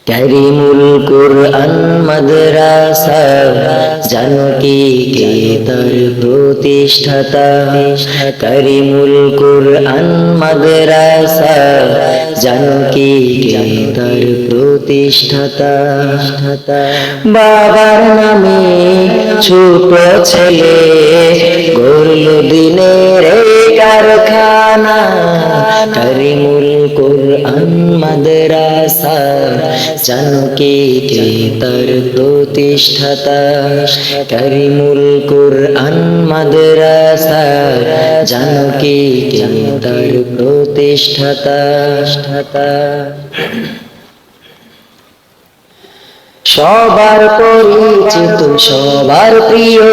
কারিমুল কুরআন মাদ্রাসা জানকী কে তার প্রতিষ্ঠাতা। কারিমুল কুরআন মাদ্রাসা জানকী কে তার প্রতিষ্ঠাতা। বাবার নামে ছোট ছেলে গড়ল দিনের কারখানা। কারিমুল কুরআন মাদ্রাসা জানকী কে তার প্রতিষ্ঠাতা। কারিমুল কুরআন মাদ্রাসা জানকী কে তার প্রতিষ্ঠাতা। সবার পরিচিত সবার প্রিয়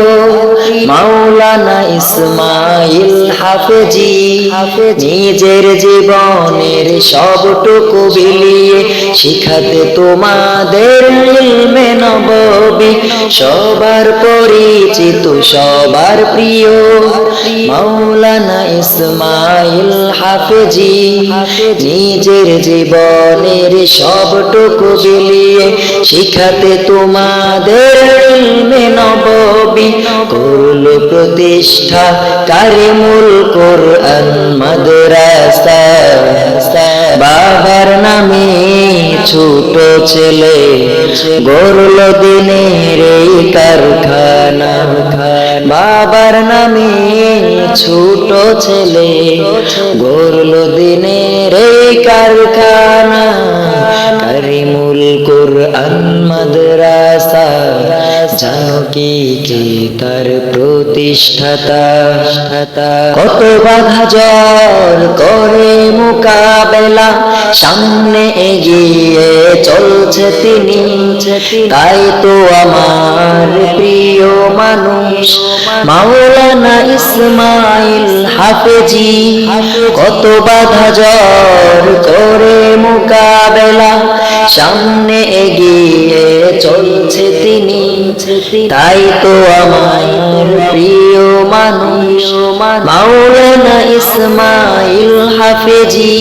মাওলানা ইসমাইল হাফেজী নিজের জীবনের সবটুকু বিলিয়ে শিখাতে তোমাদের ইলমে নববী। সবার পরিচিত সবার প্রিয় মাওলানা ইসমাইল হাফেজী নিজের জীবনের সবটুকু বিলিয়ে শিখাতে তোমাদের ইলমে নববী। করল প্রতিষ্ঠা কারিমুল কুরআন মাদ্রাসা। বাবার নামে ছোট ছেলে গড়ল দিনের এই কারখানা। বাবার নামে ছোট ছেলে গড়ল দিনের এই কারখানা। কারিমুল কুরআন মাদ্রাসা জানকী কে তার প্রতিষ্ঠাতা। কত বাধা জয় করে মোকাবেলা সামনে এগিয়ে চলছে তিনি। তাই তো আমার প্রিয় মানুষ মাওলানা ইসমাইল হাফেজী কত বাধা জয় করে মোকাবেলা সামনে এগিয়ে চলছে তিনি। তাই তো আমার প্রিয় মানুষ মাওলানা ইসমাইল হাফেজী।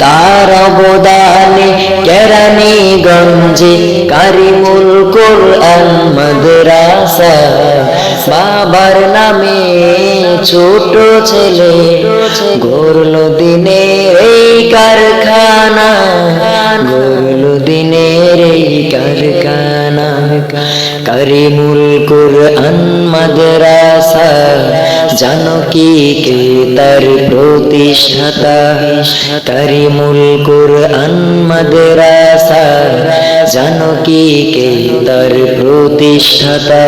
তার অবদানে কেরানীগঞ্জে কারিমুল কুরআন মাদ্রাসা। বাবার নামে ছোট ছেলে গড়ল দিনের এই কারখানা। গড়ল দিনের এই কারখানা। কারিমুল কুরআন মাদ্রাসা জানকী কে তার প্রতিষ্ঠাতা। কারিমুল কুরআন মাদ্রাসা জানকী কে তার প্রতিষ্ঠাতা।